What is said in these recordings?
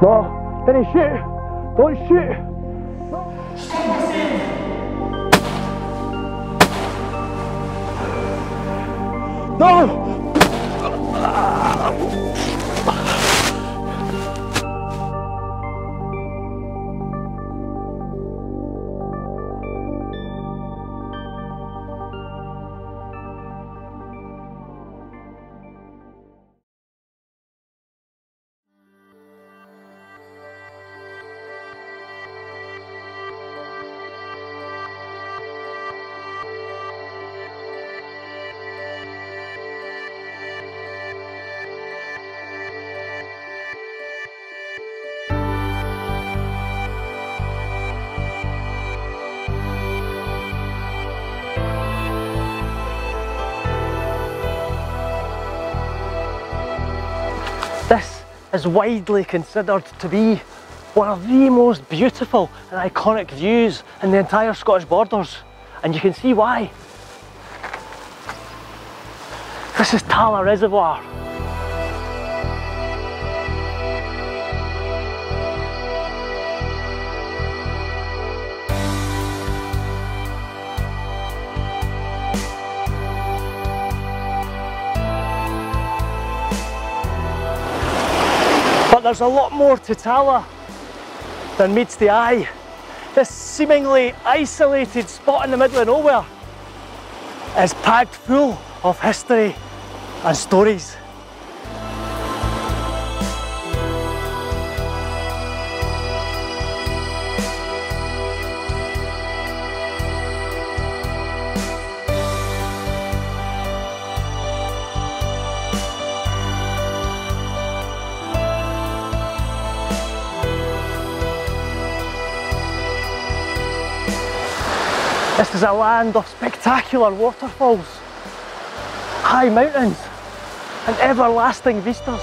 No, didn't shoot. Don't shoot. No! This is widely considered to be one of the most beautiful and iconic views in the entire Scottish Borders, and you can see why. This is Talla Reservoir. But there's a lot more to Talla than meets the eye. This seemingly isolated spot in the middle of nowhere is packed full of history and stories. This is a land of spectacular waterfalls, high mountains and everlasting vistas.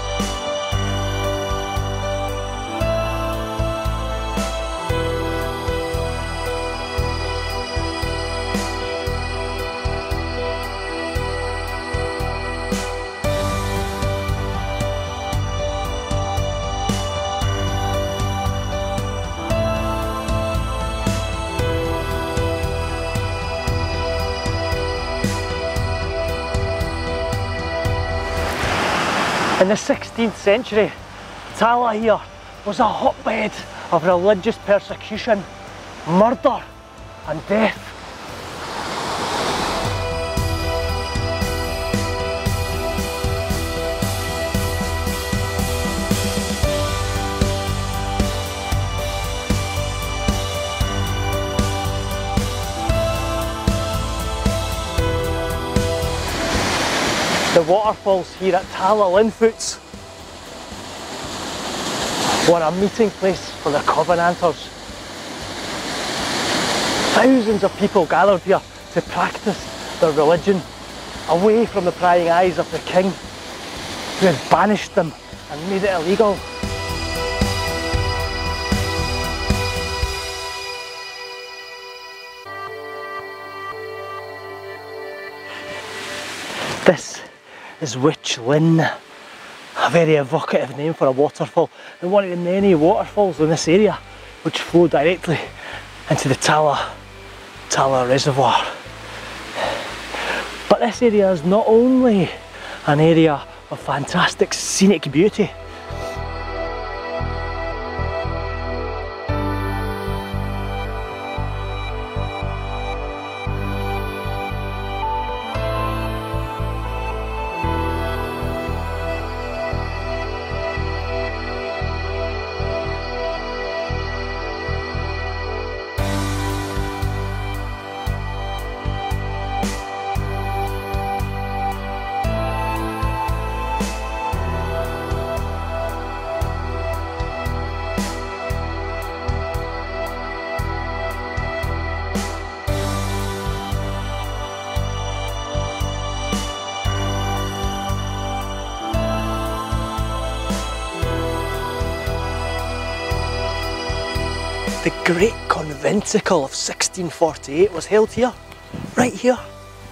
In the 16th century, Talla here was a hotbed of religious persecution, murder and death. The waterfalls here at Talla Linfoots were a meeting place for the Covenanters. Thousands of people gathered here to practice their religion, away from the prying eyes of the king, who had banished them and made it illegal. This is Witch Lynn, a very evocative name for a waterfall, and one of the many waterfalls in this area which flow directly into the Talla Reservoir. But this area is not only an area of fantastic scenic beauty. The great conventicle of 1648 was held here, right here.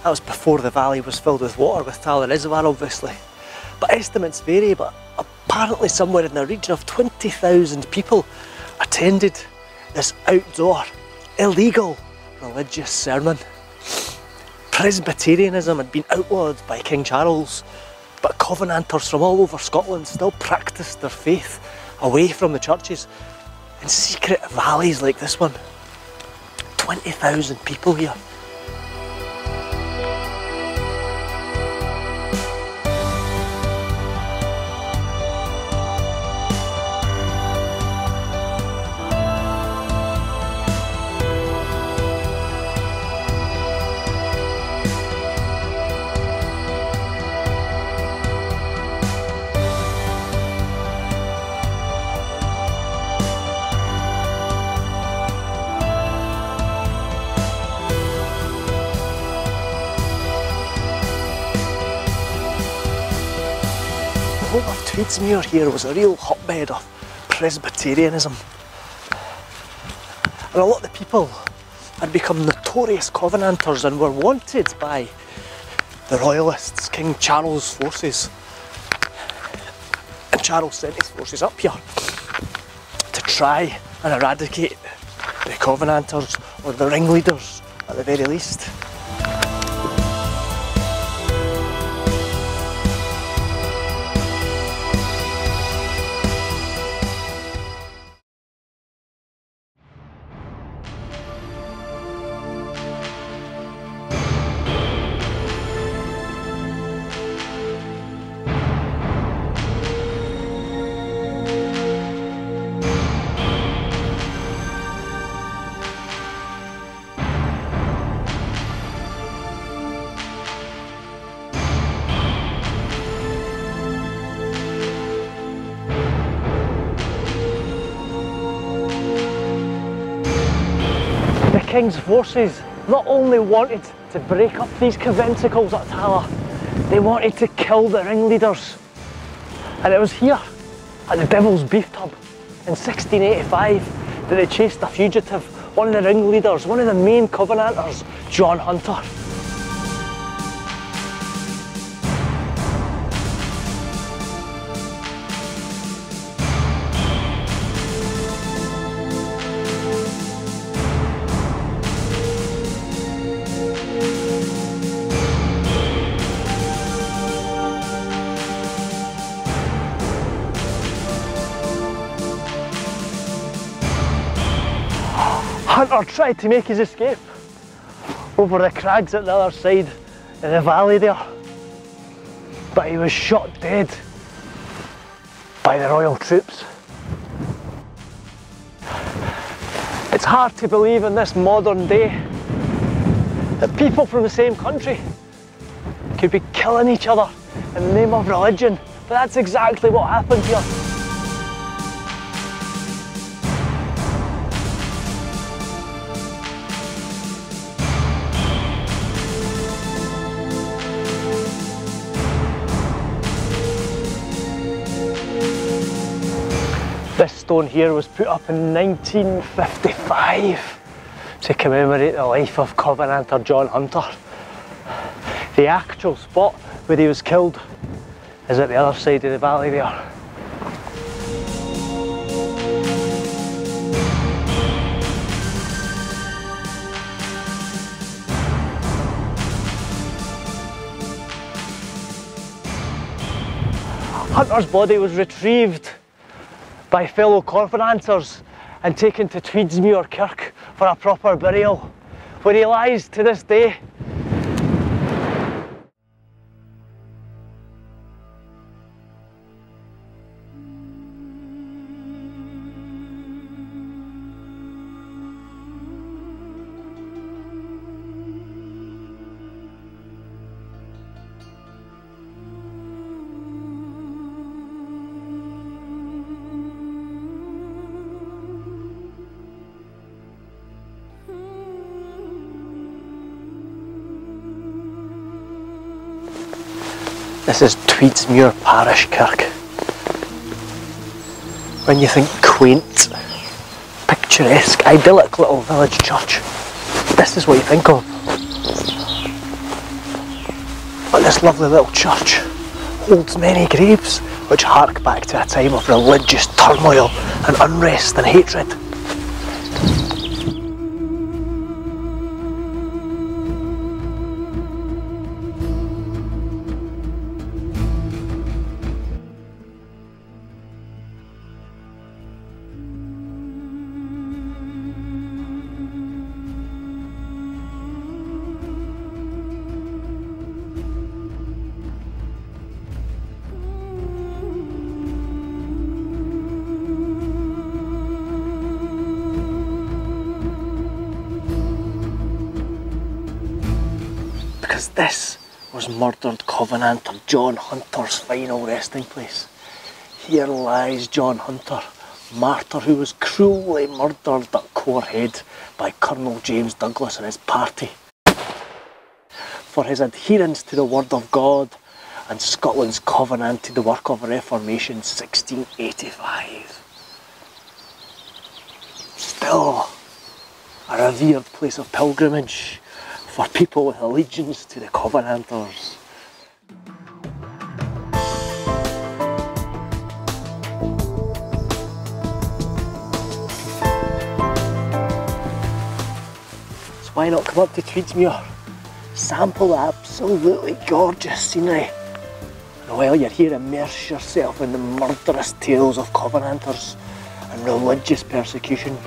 That was before the valley was filled with water, with Talla Reservoir obviously. But estimates vary, but apparently somewhere in the region of 20,000 people attended this outdoor, illegal religious sermon. Presbyterianism had been outlawed by King Charles, but Covenanters from all over Scotland still practised their faith away from the churches in secret valleys like this one. 20,000 people here. The home of Tweedsmuir here was a real hotbed of Presbyterianism. And a lot of the people had become notorious Covenanters and were wanted by the Royalists, King Charles' forces. And Charles sent his forces up here to try and eradicate the Covenanters, or the ringleaders at the very least. The King's forces not only wanted to break up these conventicles at Talla, they wanted to kill the ringleaders. And it was here, at the Devil's Beef Tub, in 1685, that they chased a fugitive, one of the ringleaders, one of the main Covenanters, John Hunter. Hunter tried to make his escape over the crags at the other side of the valley there, but he was shot dead by the royal troops. It's hard to believe in this modern day that people from the same country could be killing each other in the name of religion, but that's exactly what happened here. This stone here was put up in 1955 to commemorate the life of Covenanter John Hunter. The actual spot where he was killed is at the other side of the valley there. Hunter's body was retrieved by fellow Covenanters and taken to Tweedsmuir Kirk for a proper burial, where he lies to this day. This is Tweedsmuir Parish Kirk. When you think quaint, picturesque, idyllic little village church, this is what you think of. But this lovely little church holds many graves which hark back to a time of religious turmoil and unrest and hatred. Because this was murdered Covenanter John Hunter's final resting place. Here lies John Hunter, martyr who was cruelly murdered at Corehead by Colonel James Douglas and his party for his adherence to the Word of God and Scotland's covenant to the work of Reformation 1685. Still a revered place of pilgrimage for people with allegiance to the Covenanters. So why not come up to Tweedsmuir, sample the absolutely gorgeous scenery, and while you're here immerse yourself in the murderous tales of Covenanters and religious persecution.